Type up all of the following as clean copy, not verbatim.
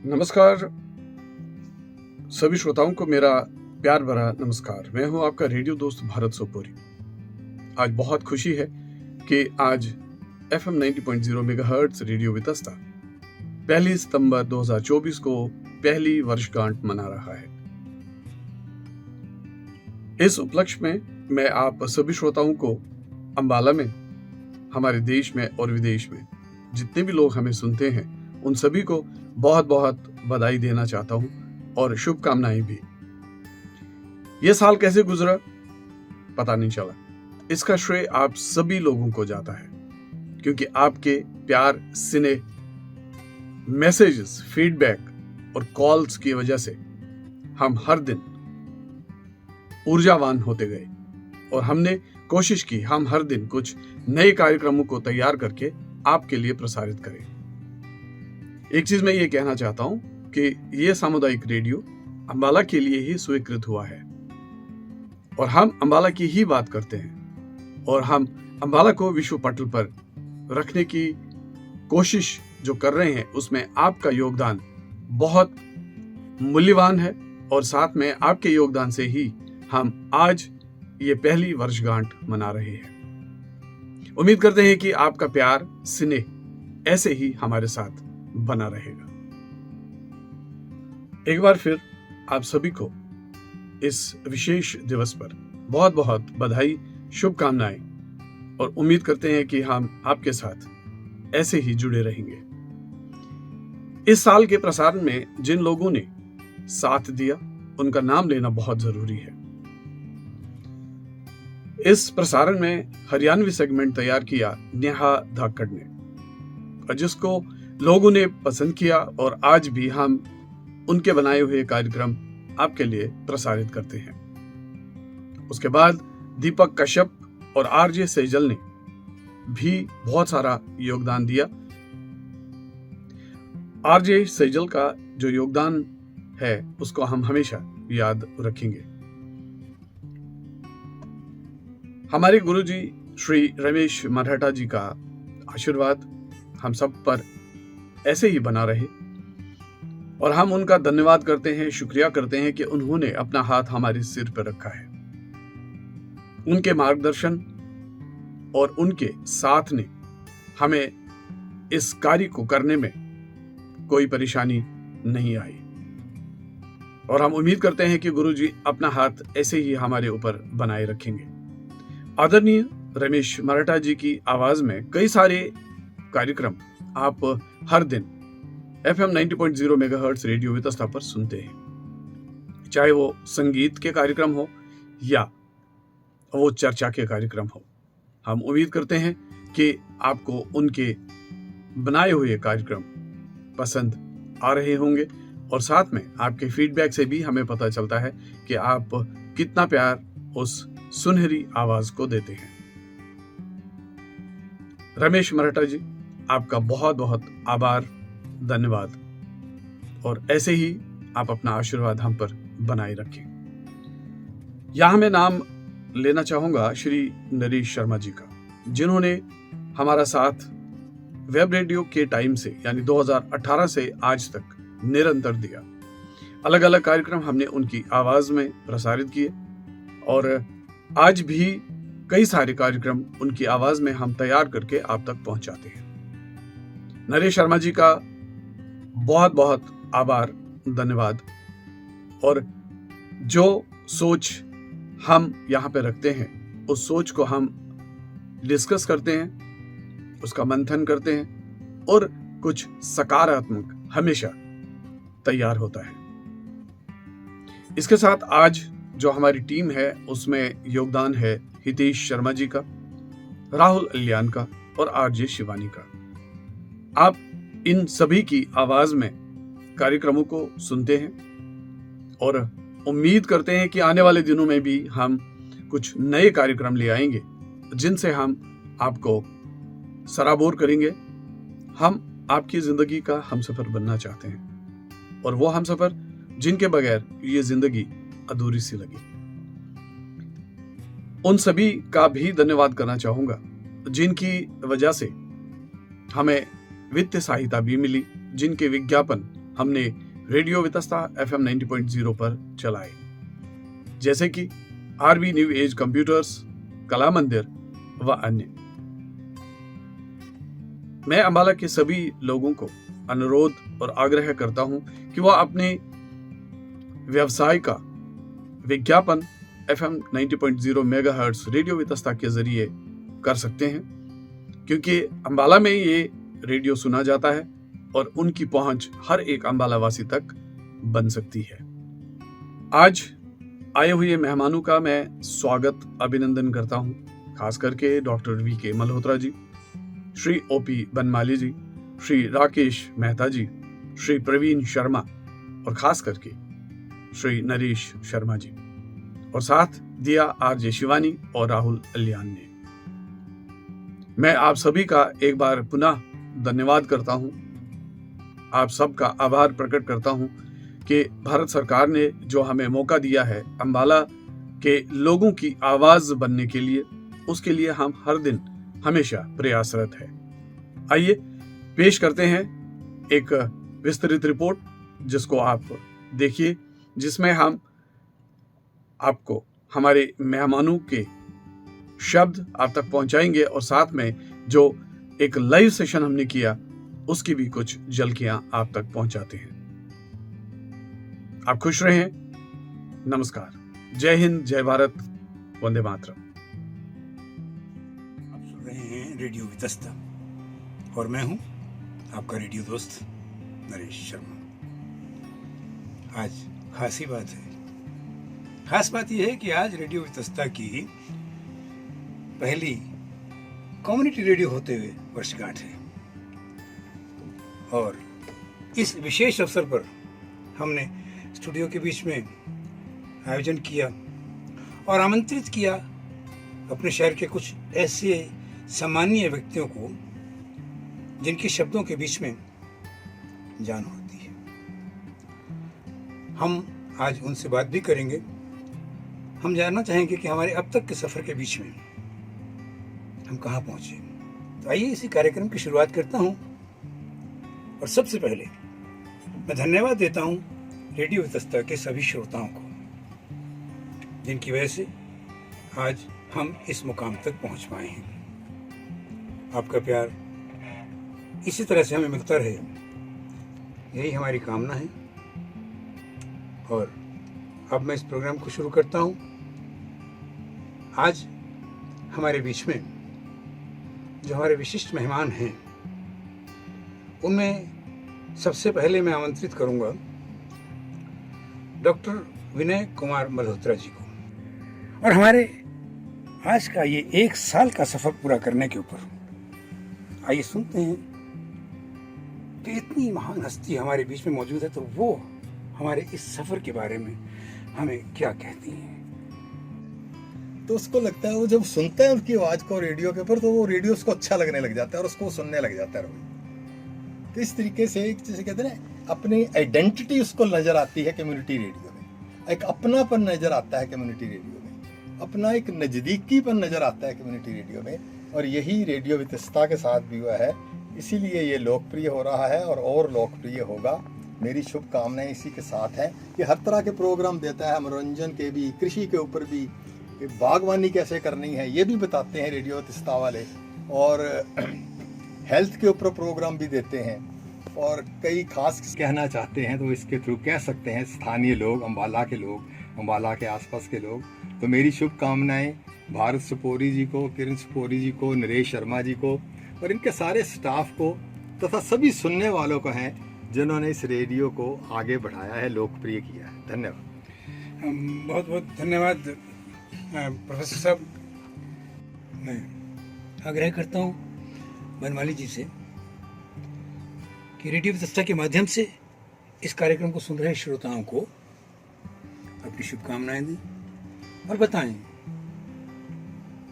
नमस्कार सभी श्रोताओं को मेरा प्यार भरा नमस्कार। मैं हूं आपका रेडियो दोस्त भारत सोपोरी। आज बहुत खुशी है कि आज FM 90.0 मेगाहर्ट्ज रेडियो वितस्ता 1 सितंबर 2024 को पहली वर्षगांठ मना रहा है। इस उपलक्ष्य में मैं आप सभी श्रोताओं को अंबाला में, हमारे देश में और विदेश में जितने भी लोग हमें सुनते हैं उन सभी को बहुत बहुत बधाई देना चाहता हूं और शुभकामनाएं भी। यह साल कैसे गुजरा पता नहीं चला। इसका श्रेय आप सभी लोगों को जाता है, क्योंकि आपके प्यार, स्नेह, मैसेजेस, फीडबैक और कॉल्स की वजह से हम हर दिन ऊर्जावान होते गए और हमने कोशिश की हम हर दिन कुछ नए कार्यक्रमों को तैयार करके आपके लिए प्रसारित करें। एक चीज मैं ये कहना चाहता हूं कि ये सामुदायिक रेडियो अंबाला के लिए ही स्वीकृत हुआ है और हम अंबाला की ही बात करते हैं और हम अंबाला को विश्व पटल पर रखने की कोशिश जो कर रहे हैं उसमें आपका योगदान बहुत मूल्यवान है और साथ में आपके योगदान से ही हम आज ये पहली वर्षगांठ मना रहे हैं। उम्मीद करते हैं कि आपका प्यार, स्नेह ऐसे ही हमारे साथ बना रहेगा। एक बार फिर आप सभी को इस विशेष दिवस पर बहुत बहुत बधाई, शुभकामनाएं और उम्मीद करते हैं कि हम आपके साथ ऐसे ही जुड़े रहेंगे। इस साल के प्रसारण में जिन लोगों ने साथ दिया उनका नाम लेना बहुत जरूरी है। इस प्रसारण में हरियाणवी सेगमेंट तैयार किया नेहा धाकड़ ने और जिसको लोगों ने पसंद किया और आज भी हम उनके बनाए हुए कार्यक्रम आपके लिए प्रसारित करते हैं। उसके बाद दीपक कश्यप और आरजे सैजल ने भी बहुत सारा योगदान दिया। आरजे सैजल का जो योगदान है उसको हम हमेशा याद रखेंगे। हमारे गुरुजी श्री रमेश मराठा जी का आशीर्वाद हम सब पर ऐसे ही बना रहे और हम उनका धन्यवाद करते हैं, शुक्रिया करते हैं कि उन्होंने अपना हाथ हमारे सिर पर रखा है। उनके मार्गदर्शन और उनके साथ ने हमें इस कार्य को करने में कोई परेशानी नहीं आई और हम उम्मीद करते हैं कि गुरुजी अपना हाथ ऐसे ही हमारे ऊपर बनाए रखेंगे। आदरणीय रमेश मराठा जी की आवाज में कई सारे कार्यक्रम आप हर दिन FM 90.0 मेगाहर्ट्ज रेडियो वितस्ता पर सुनते हैं, चाहे वो संगीत के कार्यक्रम हो या वो चर्चा के कार्यक्रम हो। हम उम्मीद करते हैं कि आपको उनके बनाए हुए कार्यक्रम पसंद आ रहे होंगे और साथ में आपके फीडबैक से भी हमें पता चलता है कि आप कितना प्यार उस सुनहरी आवाज को देते हैं। रमेश मराठा जी, आपका बहुत बहुत आभार, धन्यवाद और ऐसे ही आप अपना आशीर्वाद हम पर बनाए रखें। यहां मैं नाम लेना चाहूंगा श्री नरेश शर्मा जी का, जिन्होंने हमारा साथ वेब रेडियो के टाइम से यानी 2018 से आज तक निरंतर दिया। अलग अलग कार्यक्रम हमने उनकी आवाज में प्रसारित किए और आज भी कई सारे कार्यक्रम उनकी आवाज में हम तैयार करके आप तक पहुंचाते हैं। नरेश शर्मा जी का बहुत बहुत आभार, धन्यवाद और जो सोच हम यहाँ पे रखते हैं उस सोच को हम डिस्कस करते हैं, उसका मंथन करते हैं और कुछ सकारात्मक हमेशा तैयार होता है। इसके साथ आज जो हमारी टीम है उसमें योगदान है हितेश शर्मा जी का, राहुल अलियान का और आरजे शिवानी का। आप इन सभी की आवाज में कार्यक्रमों को सुनते हैं और उम्मीद करते हैं कि आने वाले दिनों में भी हम कुछ नए कार्यक्रम ले आएंगे जिनसे हम आपको सराबोर करेंगे। हम आपकी जिंदगी का हमसफर बनना चाहते हैं और वो हमसफर जिनके बगैर ये जिंदगी अधूरी सी लगी। उन सभी का भी धन्यवाद करना चाहूंगा जिनकी वजह से हमें वित्तीय सहायता भी मिली, जिनके विज्ञापन हमने रेडियो वितस्ता FM 90.0 पर चलाए, जैसे कि RB न्यू एज कंप्यूटर्स, कला मंदिर व अन्य। मैं अंबाला के सभी लोगों को अनुरोध और आग्रह करता हूं कि वह अपने व्यवसाय का विज्ञापन FM 90.0 मेगाहर्ट्ज रेडियो वितस्ता के जरिए कर सकते हैं, क्योंकि अंबाला में ये रेडियो सुना जाता है और उनकी पहुंच हर एक अंबाला वासी तक बन सकती है। आज आए हुए मेहमानों का मैं स्वागत अभिनंदन करता हूं, खास करके doctor VK Malhotra ji, Shri OP Banmali जी, श्री राकेश मेहता जी, श्री प्रवीण शर्मा और खास करके श्री नरेश शर्मा जी, और साथ दिया RJ शिवानी और राहुल अलियान ने। मैं आप सभी का एक बार पुनः धन्यवाद करता हूं, आप सबका आभार प्रकट करता हूं कि भारत सरकार ने जो हमें मौका दिया है अंबाला के लोगों की आवाज बनने के लिए, उसके लिए हम हर दिन हमेशा प्रयासरत है। आइए पेश करते हैं एक विस्तृत रिपोर्ट, जिसको आप देखिए, जिसमें हम आपको हमारे मेहमानों के शब्द आप तक पहुंचाएंगे और साथ में जो एक लाइव सेशन हमने किया उसकी भी कुछ झलकियां आप तक पहुंचाते हैं। आप खुश रहें। नमस्कार, जय हिंद, जय भारत, वंदे मातरम। आप सुन रहे हैं रेडियो वितस्ता और मैं हूं आपका रेडियो दोस्त नरेश शर्मा। आज खासी बात है। खास बात यह है कि आज रेडियो वितस्ता की पहली कम्युनिटी रेडियो होते हुए वर्षगांठ है और इस विशेष अवसर पर हमने स्टूडियो के बीच में आयोजन किया और आमंत्रित किया अपने शहर के कुछ ऐसे सम्मानीय व्यक्तियों को जिनके शब्दों के बीच में जान होती है। हम आज उनसे बात भी करेंगे। हम जानना चाहेंगे कि हमारे अब तक के सफर के बीच में हम कहाँ पहुंचे। तो आइए इसी कार्यक्रम की शुरुआत करता हूं और सबसे पहले मैं धन्यवाद देता हूं रेडियो वितस्ता के सभी श्रोताओं को, जिनकी वजह से आज हम इस मुकाम तक पहुंच पाए हैं। आपका प्यार इसी तरह से हमें मिलता रहे, यही हमारी कामना है। और अब मैं इस प्रोग्राम को शुरू करता हूं। आज हमारे बीच में जो हमारे विशिष्ट मेहमान हैं, उनमें सबसे पहले मैं आमंत्रित करूंगा डॉक्टर विनय कुमार मल्होत्रा जी को। और हमारे आज का ये 1 साल का सफर पूरा करने के ऊपर आइए सुनते हैं कि इतनी महान हस्ती हमारे बीच में मौजूद है, तो वो हमारे इस सफर के बारे में हमें क्या कहती हैं। तो उसको लगता है, वो जब सुनता है उसकी आवाज को रेडियो के ऊपर, तो वो रेडियो उसको अच्छा लगने लग जाता है और उसको सुनने लग जाता है। तो इस तरीके से जैसे कहते हैं ना, अपनी आइडेंटिटी उसको नजर आती है कम्युनिटी रेडियो में, एक अपनापन नजर आता है कम्युनिटी रेडियो में, अपना एक नजदीकीपन नजर आता है कम्युनिटी रेडियो में। और यही रेडियो वितस्ता के साथ भी हुआ है, इसीलिए ये लोकप्रिय हो रहा है और लोकप्रिय होगा। मेरी शुभकामनाएं इसी के साथ हैं कि हर तरह के प्रोग्राम देता है, मनोरंजन के भी, कृषि के ऊपर भी, बागवानी कैसे करनी है ये भी बताते हैं रेडियो वितस्ता वाले, और हेल्थ के ऊपर प्रोग्राम भी देते हैं। और कई खास कहना चाहते हैं तो इसके थ्रू कह सकते हैं स्थानीय लोग, अम्बाला के लोग, अम्बाला के आसपास के लोग। तो मेरी शुभकामनाएं भारत सुपोरी जी को, किरण सुपोरी जी को, नरेश शर्मा जी को और इनके सारे स्टाफ को तथा सभी सुनने वालों को हैं जिन्होंने इस रेडियो को आगे बढ़ाया है, लोकप्रिय किया है। धन्यवाद। बहुत बहुत धन्यवाद प्रोफेसर साहब। मैं आग्रह करता हूँ बनमाली जी से कि रेडियो वितस्ता के माध्यम से इस कार्यक्रम को सुन रहे श्रोताओं को अपनी शुभकामनाएं दें और बताएं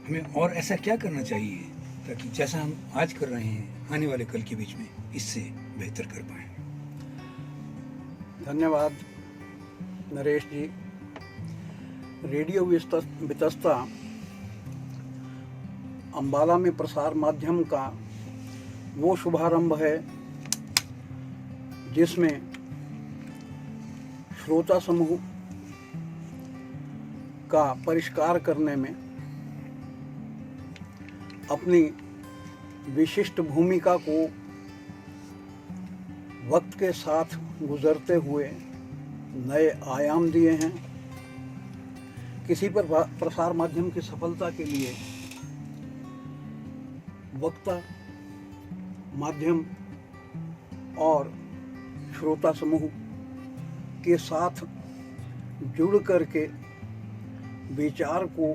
हमें और ऐसा क्या करना चाहिए ताकि जैसा हम आज कर रहे हैं आने वाले कल के बीच में इससे बेहतर कर पाएं। धन्यवाद नरेश जी। रेडियो वितस्ता अम्बाला में प्रसार माध्यम का वो शुभारंभ है जिसमें श्रोता समूह का परिष्कार करने में अपनी विशिष्ट भूमिका को वक्त के साथ गुजरते हुए नए आयाम दिए हैं। किसी पर प्रसार माध्यम की सफलता के लिए वक्ता, माध्यम और श्रोता समूह के साथ जुड़ करके विचार को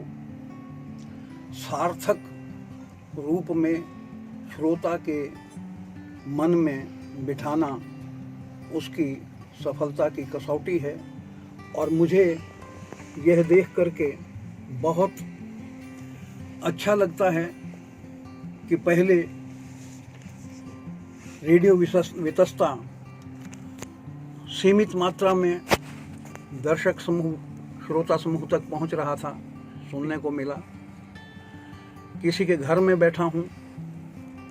सार्थक रूप में श्रोता के मन में बिठाना उसकी सफलता की कसौटी है। और मुझे यह देख करके बहुत अच्छा लगता है कि पहले रेडियो वितस्ता सीमित मात्रा में दर्शक समूह, श्रोता समूह तक पहुंच रहा था, सुनने को मिला। किसी के घर में बैठा हूं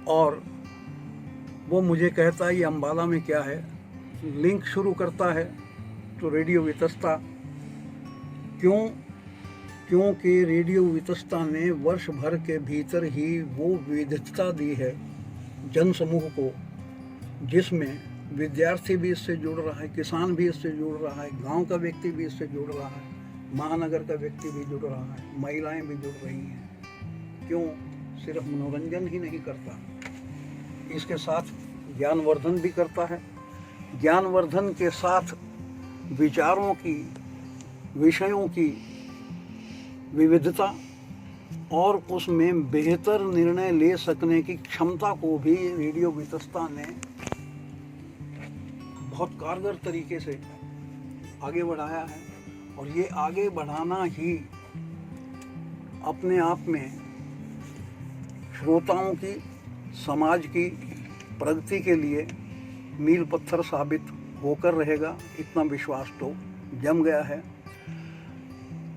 और वो मुझे कहता है ये अम्बाला में क्या है, लिंक शुरू करता है तो रेडियो वितस्ता। क्योंकि रेडियो वितस्ता ने वर्ष भर के भीतर ही वो विविधता दी है जन समूह को, जिसमें विद्यार्थी भी इससे जुड़ रहा है, किसान भी इससे जुड़ रहा है, गांव का व्यक्ति भी इससे जुड़ रहा है, महानगर का व्यक्ति भी जुड़ रहा है, महिलाएं भी जुड़ रही हैं। क्यों? सिर्फ मनोरंजन ही नहीं करता, इसके साथ ज्ञानवर्धन भी करता है। ज्ञानवर्धन के साथ विचारों की, विषयों की विविधता और उसमें बेहतर निर्णय ले सकने की क्षमता को भी रेडियो वितस्ता ने बहुत कारगर तरीके से आगे बढ़ाया है। और ये आगे बढ़ाना ही अपने आप में श्रोताओं की, समाज की प्रगति के लिए मील पत्थर साबित होकर रहेगा, इतना विश्वास तो जम गया है।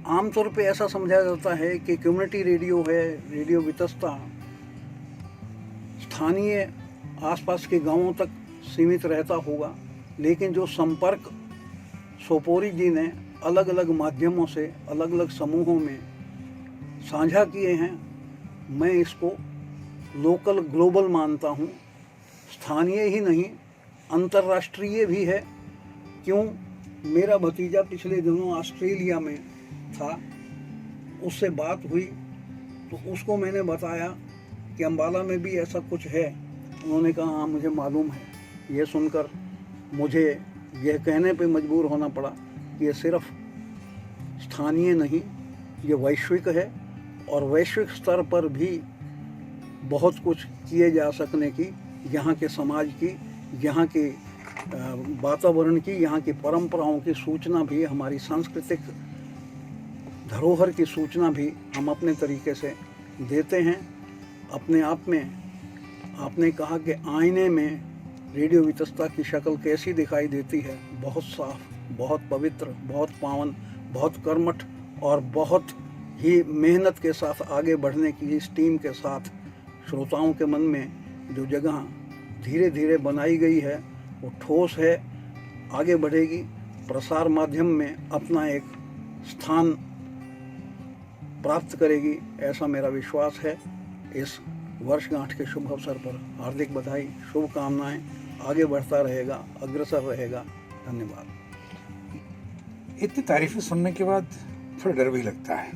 आमतौर पे ऐसा समझा जाता है कि कम्युनिटी रेडियो है, रेडियो वितस्ता स्थानीय आसपास के गांवों तक सीमित रहता होगा, लेकिन जो संपर्क सोपोरी जी ने अलग अलग माध्यमों से अलग अलग समूहों में साझा किए हैं, मैं इसको लोकल ग्लोबल मानता हूँ। स्थानीय ही नहीं, अंतर्राष्ट्रीय भी है। क्यों? मेरा भतीजा पिछले दिनों ऑस्ट्रेलिया में था, उससे बात हुई तो उसको मैंने बताया कि अम्बाला में भी ऐसा कुछ है। उन्होंने कहा हाँ मुझे मालूम है। ये सुनकर मुझे यह कहने पे मजबूर होना पड़ा कि ये सिर्फ स्थानीय नहीं, ये वैश्विक है और वैश्विक स्तर पर भी बहुत कुछ किए जा सकने की, यहाँ के समाज की, यहाँ के वातावरण की, यहाँ की परंपराओं की सूचना भी, हमारी सांस्कृतिक धरोहर की सूचना भी हम अपने तरीके से देते हैं। अपने आप में आपने कहा कि आईने में रेडियो वितस्ता की शक्ल कैसी दिखाई देती है, बहुत साफ, बहुत पवित्र, बहुत पावन, बहुत कर्मठ और बहुत ही मेहनत के साथ आगे बढ़ने की इस टीम के साथ श्रोताओं के मन में जो जगह धीरे धीरे बनाई गई है वो ठोस है, आगे बढ़ेगी, प्रसार माध्यम में अपना एक स्थान प्राप्त करेगी, ऐसा मेरा विश्वास है। इस वर्षगांठ के शुभ अवसर पर हार्दिक बधाई, शुभकामनाएं। आगे बढ़ता रहेगा, अग्रसर रहेगा। धन्यवाद। इतनी तारीफें सुनने के बाद थोड़ा डर भी लगता है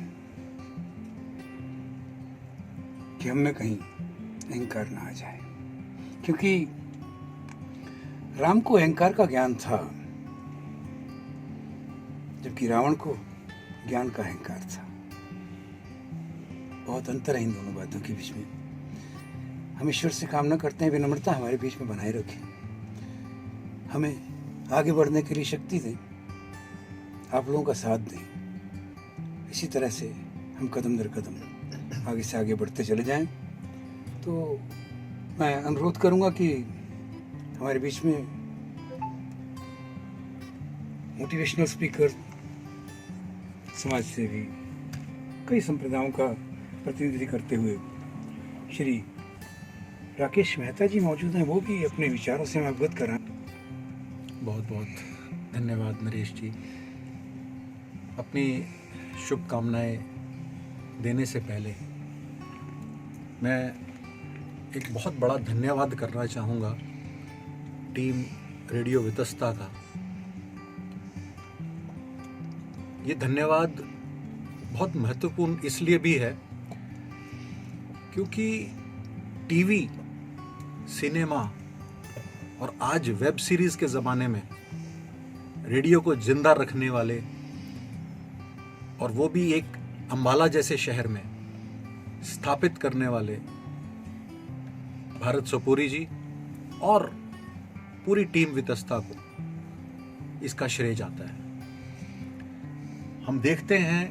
कि हम में कहीं अहंकार ना आ जाए, क्योंकि राम को अहंकार का ज्ञान था, जबकि रावण को ज्ञान का अहंकार था। बहुत अंतर है इन दोनों बातों के बीच में। हम ईश्वर से कामना करते हैं विनम्रता हमारे बीच में बनाए रखें, हमें आगे बढ़ने के लिए शक्ति दें, आप लोगों का साथ दें। इसी तरह से हम कदम दर कदम आगे से आगे बढ़ते चले जाएं। तो मैं अनुरोध करूंगा कि हमारे बीच में मोटिवेशनल स्पीकर, समाज सेवी, कई संप्रदायों का प्रतिनिधित्व करते हुए श्री राकेश मेहता जी मौजूद हैं। वो भी अपने विचारों से हमें अवगत कराएं। बहुत बहुत धन्यवाद नरेश जी। अपनी शुभकामनाएं देने से पहले मैं एक बहुत बड़ा धन्यवाद करना चाहूँगा टीम रेडियो वितस्ता का। ये धन्यवाद बहुत महत्वपूर्ण इसलिए भी है क्योंकि टीवी, सिनेमा और आज वेब सीरीज के ज़माने में रेडियो को जिंदा रखने वाले, और वो भी एक अंबाला जैसे शहर में स्थापित करने वाले भारत सोपोरी जी और पूरी टीम वितस्ता को इसका श्रेय जाता है। हम देखते हैं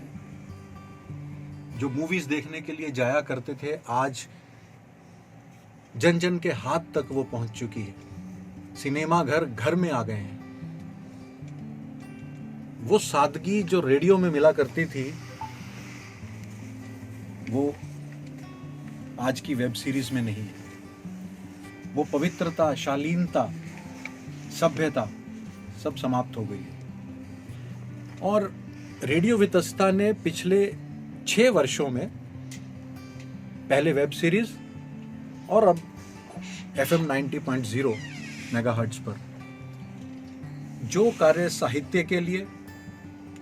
जो मूवीज देखने के लिए जाया करते थे, आज जन जन के हाथ तक वो पहुंच चुकी है। सिनेमा घर घर में आ गए हैं। वो सादगी जो रेडियो में मिला करती थी वो आज की वेब सीरीज में नहीं है। वो पवित्रता, शालीनता, सभ्यता सब समाप्त हो गई है। और रेडियो वितस्ता ने पिछले 6 वर्षों में पहले वेब सीरीज और अब FM 90.0 मेगाहर्ट्ज पर जो कार्य साहित्य के लिए,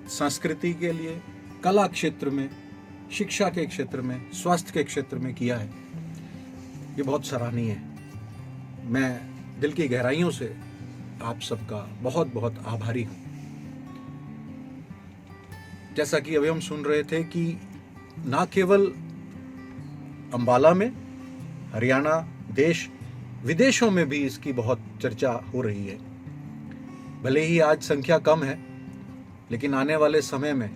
संस्कृति के लिए, कला क्षेत्र में, शिक्षा के क्षेत्र में, स्वास्थ्य के क्षेत्र में किया है, ये बहुत सराहनीय है। मैं दिल की गहराइयों से आप सबका बहुत बहुत आभारी हूं। जैसा कि अभी हम सुन रहे थे कि ना केवल अंबाला में, हरियाणा, देश विदेशों में भी इसकी बहुत चर्चा हो रही है। भले ही आज संख्या कम है, लेकिन आने वाले समय में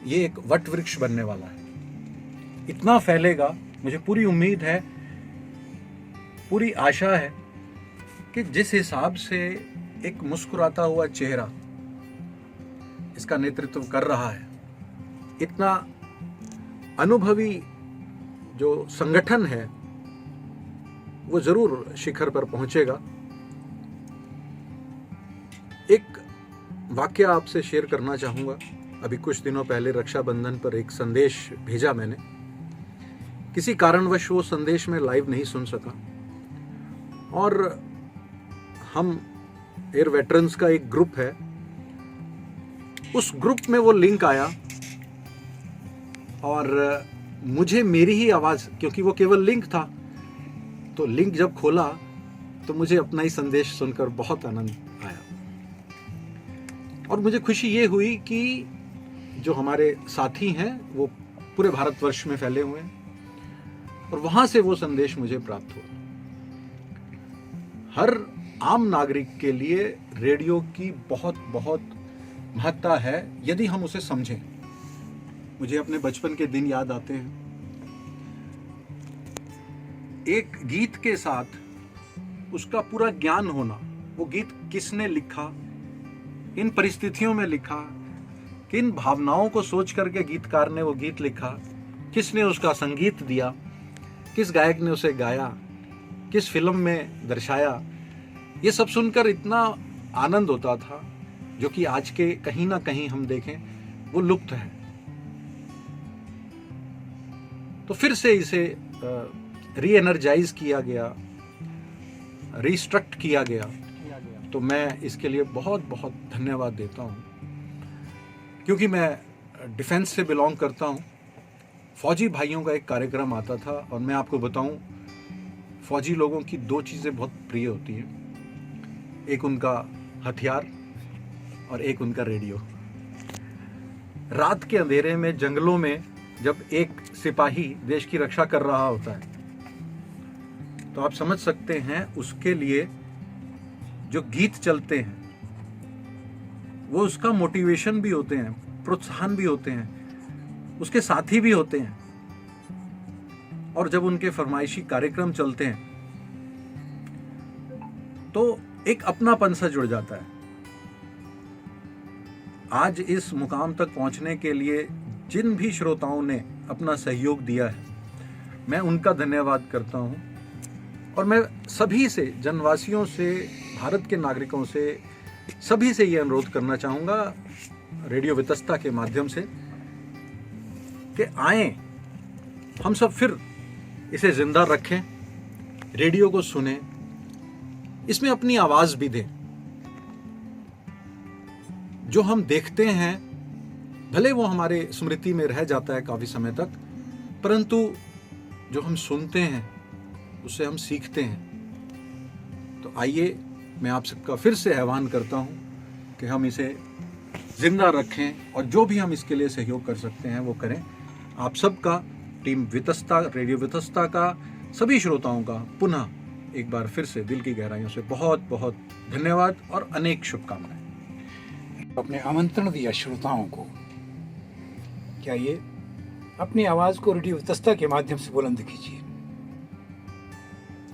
ये एक वट वृक्ष बनने वाला है। इतना फैलेगा, मुझे पूरी उम्मीद है, पूरी आशा है कि जिस हिसाब से एक मुस्कुराता हुआ चेहरा इसका नेतृत्व कर रहा है, इतना अनुभवी जो संगठन है वो जरूर शिखर पर पहुंचेगा। एक वाक्य आपसे शेयर करना चाहूंगा। अभी कुछ दिनों पहले रक्षाबंधन पर एक संदेश भेजा मैंने। किसी कारणवश वो संदेश में लाइव नहीं सुन सका और हम एयर वेटरन्स का एक ग्रुप है, उस ग्रुप में वो लिंक आया और मुझे मेरी ही आवाज, क्योंकि वो केवल लिंक था, तो लिंक जब खोला तो मुझे अपना ही संदेश सुनकर बहुत आनंद आया। और मुझे खुशी ये हुई कि जो हमारे साथी हैं वो पूरे भारतवर्ष में फैले हुए हैं और वहां से वो संदेश मुझे प्राप्त हुआ। हर आम नागरिक के लिए रेडियो की बहुत बहुत महत्ता है यदि हम उसे समझें। मुझे अपने बचपन के दिन याद आते हैं। एक गीत के साथ उसका पूरा ज्ञान होना, वो गीत किसने लिखा, किन परिस्थितियों में लिखा, किन भावनाओं को सोच करके गीतकार ने वो गीत लिखा, किसने उसका संगीत दिया, किस गायक ने उसे गाया, किस फिल्म में दर्शाया, ये सब सुनकर इतना आनंद होता था जो कि आज के कहीं ना कहीं हम देखें वो लुप्त है। तो फिर से इसे री एनर्जाइज किया गया, रिस्ट्रक्ट किया गया, तो मैं इसके लिए बहुत बहुत धन्यवाद देता हूँ। क्योंकि मैं डिफेंस से बिलोंग करता हूँ, फौजी भाइयों का एक कार्यक्रम आता था और मैं आपको बताऊं, फौजी लोगों की 2 चीज़ें बहुत प्रिय होती हैं, एक उनका हथियार और एक उनका रेडियो। रात के अंधेरे में जंगलों में जब एक सिपाही देश की रक्षा कर रहा होता है तो आप समझ सकते हैं उसके लिए जो गीत चलते हैं वो उसका मोटिवेशन भी होते हैं, प्रोत्साहन भी होते हैं, उसके साथी भी होते हैं। और जब उनके फरमाइशी कार्यक्रम चलते हैं तो एक अपनापन सा जुड़ जाता है। आज इस मुकाम तक पहुंचने के लिए जिन भी श्रोताओं ने अपना सहयोग दिया है, मैं उनका धन्यवाद करता हूं। और मैं सभी से, जनवासियों से, भारत के नागरिकों से सभी से ये अनुरोध करना चाहूँगा रेडियो वितस्ता के माध्यम से कि आएं, हम सब फिर इसे जिंदा रखें, रेडियो को सुने, इसमें अपनी आवाज भी दें। जो हम देखते हैं भले वो हमारे स्मृति में रह जाता है काफी समय तक, परंतु जो हम सुनते हैं उससे हम सीखते हैं। तो आइए मैं आप सबका फिर से आह्वान करता हूं कि हम इसे जिंदा रखें और जो भी हम इसके लिए सहयोग कर सकते हैं वो करें। आप सबका, टीम वितस्ता, रेडियो वितस्ता का, सभी श्रोताओं का पुनः एक बार फिर से दिल की गहराइयों से बहुत बहुत धन्यवाद और अनेक शुभकामनाएं। अपने आमंत्रण दिया श्रोताओं को, क्या ये अपनी आवाज को रेडियो वितस्ता के माध्यम से बुलंद कीजिए।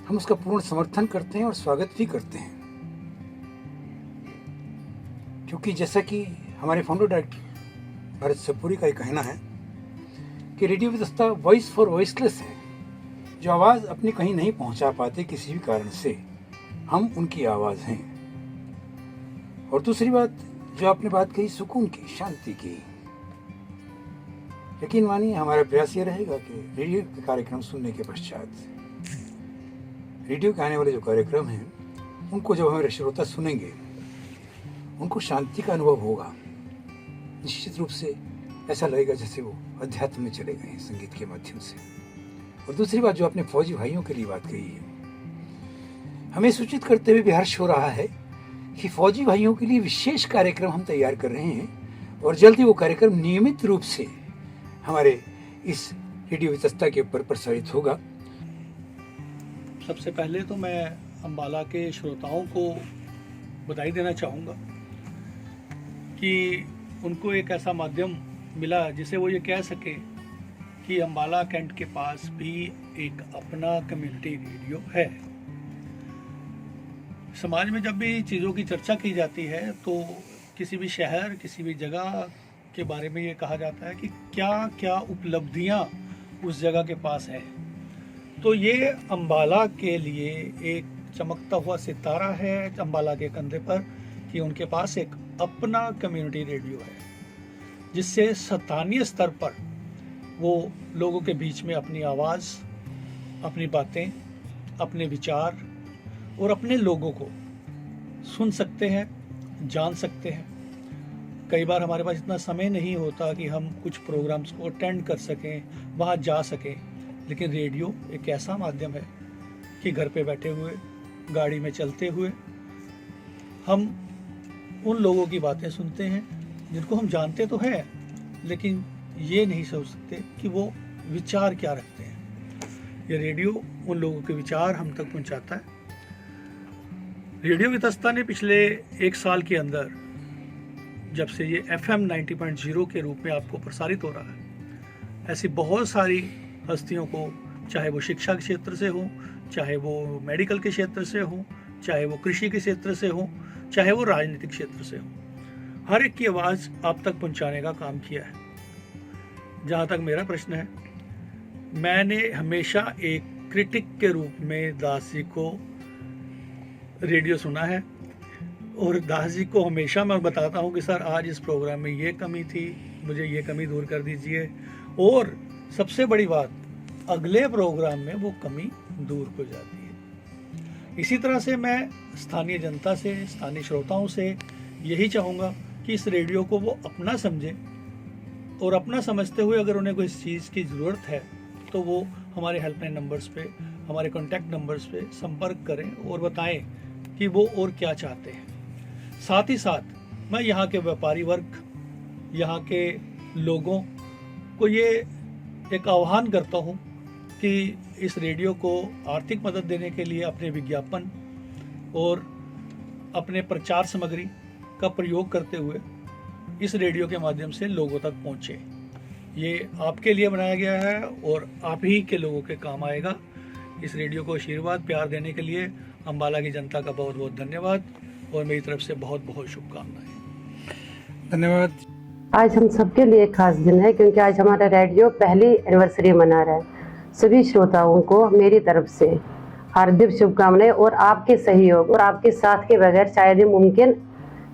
हम उसका पूर्ण समर्थन करते हैं और स्वागत भी करते हैं, क्योंकि जैसा कि हमारे फाउंडर डायरेक्टर भरत सतपुरी का ये कहना है कि radio Vitasta voice for voiceless है। जो आवाज़ अपनी कहीं नहीं पहुंचा पाते किसी भी कारण से, हम उनकी आवाज़ हैं। और दूसरी बात जो आपने बात कही सुकून की, शांति की, यकीन मानिए हमारा प्रयास ये रहेगा कि रेडियो के कार्यक्रम सुनने के पश्चात रेडियो के आने वाले जो कार्यक्रम हैं उनको जब हमारे श्रोता सुनेंगे उनको शांति का अनुभव होगा। निश्चित रूप से ऐसा लगेगा जैसे वो अध्यात्म में चले गए हैं संगीत के माध्यम से। और दूसरी बात जो आपने फौजी भाइयों के लिए बात कही है, हमें सूचित करते हुए भी हर्ष हो रहा है कि फौजी भाइयों के लिए विशेष कार्यक्रम हम तैयार कर रहे हैं और जल्दी वो कार्यक्रम नियमित रूप से हमारे इस रेडियो वितस्ता के ऊपर प्रसारित होगा। सबसे पहले तो मैं अम्बाला के श्रोताओं को बधाई देना चाहूँगा कि उनको एक ऐसा माध्यम मिला जिसे वो ये कह सके कि अम्बाला कैंट के पास भी एक अपना कम्युनिटी रेडियो है। समाज में जब भी चीज़ों की चर्चा की जाती है तो किसी भी शहर, किसी भी जगह के बारे में ये कहा जाता है कि क्या क्या उपलब्धियाँ उस जगह के पास है। तो ये अम्बाला के लिए एक चमकता हुआ सितारा है अम्बाला के कंधे पर कि उनके पास एक अपना कम्युनिटी रेडियो है, जिससे स्थानीय स्तर पर वो लोगों के बीच में अपनी आवाज़, अपनी बातें, अपने विचार और अपने लोगों को सुन सकते हैं, जान सकते हैं। कई बार हमारे पास इतना समय नहीं होता कि हम कुछ प्रोग्राम्स को अटेंड कर सकें, वहाँ जा सकें, लेकिन रेडियो एक ऐसा माध्यम है कि घर पे बैठे हुए, गाड़ी में चलते हुए हम उन लोगों की बातें सुनते हैं जिनको हम जानते तो हैं, लेकिन ये नहीं सोच सकते कि वो विचार क्या रखते हैं। ये रेडियो उन लोगों के विचार हम तक पहुंचाता है। रेडियो वितस्ता ने पिछले 1 साल के अंदर, जब से ये FM 90.0 के रूप में आपको प्रसारित हो रहा है, ऐसी बहुत सारी हस्तियों को, चाहे वो शिक्षा के क्षेत्र से हो, चाहे वो मेडिकल के क्षेत्र से हो, चाहे वो कृषि के क्षेत्र से हो, चाहे वो राजनीतिक क्षेत्र से हो, हर एक की आवाज़ आप तक पहुंचाने का काम किया है। जहाँ तक मेरा प्रश्न है, मैंने हमेशा एक क्रिटिक के रूप में दास जी को रेडियो सुना है और दास जी को हमेशा मैं बताता हूँ कि सर आज इस प्रोग्राम में ये कमी थी, मुझे ये कमी दूर कर दीजिए, और सबसे बड़ी बात, अगले प्रोग्राम में वो कमी दूर हो जाती है। इसी तरह से मैं स्थानीय जनता से, स्थानीय श्रोताओं से यही चाहूँगा कि इस रेडियो को वो अपना समझें और अपना समझते हुए अगर उन्हें कोई चीज़ की ज़रूरत है तो वो हमारे हेल्पलाइन नंबर्स पे, हमारे कॉन्टैक्ट नंबर्स पे संपर्क करें और बताएं कि वो और क्या चाहते हैं। साथ ही साथ मैं यहाँ के व्यापारी वर्ग, यहाँ के लोगों को ये एक आह्वान करता हूँ कि इस रेडियो को आर्थिक मदद देने के लिए अपने विज्ञापन और अपने प्रचार सामग्री का प्रयोग करते हुए इस रेडियो के माध्यम से लोगों तक पहुँचे। ये आपके लिए बनाया गया है और आप ही के लोगों के काम आएगा। इस रेडियो को आशीर्वाद, प्यार देने के लिए अम्बाला की जनता का बहुत बहुत धन्यवाद और मेरी तरफ से बहुत बहुत शुभकामनाएं। धन्यवाद। आज हम सबके लिए खास दिन है क्योंकि आज हमारा रेडियो पहली एनिवर्सरी मना रहा है। सभी श्रोताओं को मेरी तरफ से हार्दिक शुभकामनाएं और आपके सहयोग और आपके साथ के बगैर शायद ही मुमकिन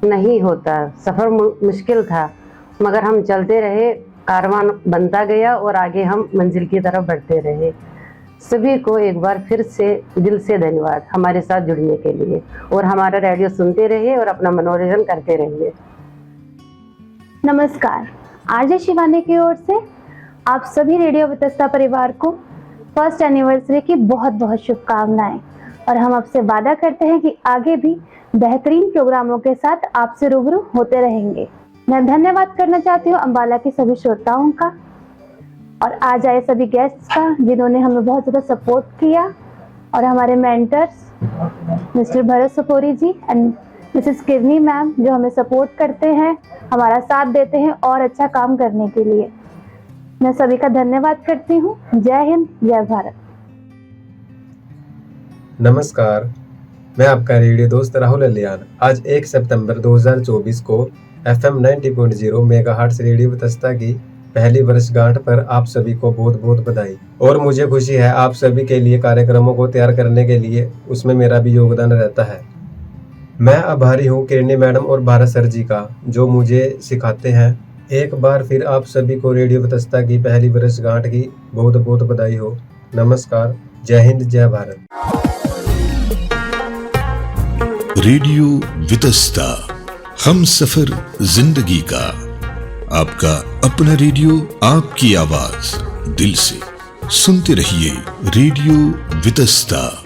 नहीं होता, सफ़र मुश्किल था, मगर हम चलते रहे, कारवां बनता गया और आगे हम मंजिल की तरफ बढ़ते रहे। सभी को एक बार फिर से दिल से धन्यवाद हमारे साथ जुड़ने के लिए, और हमारा रेडियो सुनते रहिए और अपना मनोरंजन करते रहिए। नमस्कार, आरजे शिवानी की ओर से आप सभी रेडियो वितस्ता परिवार को फर्स्ट एनिवर्सरी की बहुत बहुत शुभकामनाएं, और हम आपसे वादा करते हैं कि आगे भी बेहतरीन प्रोग्रामों के साथ आपसे रूबरू होते रहेंगे। मैं धन्यवाद करना चाहती हूँ अम्बाला के सभी श्रोताओं का और आज आए सभी गेस्ट्स का जिन्होंने हमें बहुत ज़्यादा सपोर्ट किया, और हमारे mentors mister Bharat Supori ji and missus Kirni ma'am जो हमें सपोर्ट करते हैं, हमारा साथ देते हैं और अच्छा काम करने के लिए। मैं सभी का धन्यवाद करती हूँ। जय हिंद, जय भारत। नमस्कार, मैं आपका रेडियो दोस्त राहुल अलियान। आज 1 सितंबर 2024 को FM 90.0 मेगाहर्ट्ज रेडियो वितस्ता की पहली वर्षगांठ पर आप सभी को बहुत बहुत बधाई। और मुझे खुशी है आप सभी के लिए कार्यक्रमों को तैयार करने के लिए उसमें मेरा भी योगदान रहता है। मैं आभारी हूँ किरणी मैडम और भारत सर जी का जो मुझे सिखाते हैं। एक बार फिर आप सभी को रेडियो वितस्ता की पहली वर्षगांठ की बहुत बहुत बधाई हो। नमस्कार, जय हिंद, जय भारत। रेडियो वितस्ता, हम सफर जिंदगी का। आपका अपना रेडियो, आपकी आवाज, दिल से सुनते रहिए रेडियो वितस्ता।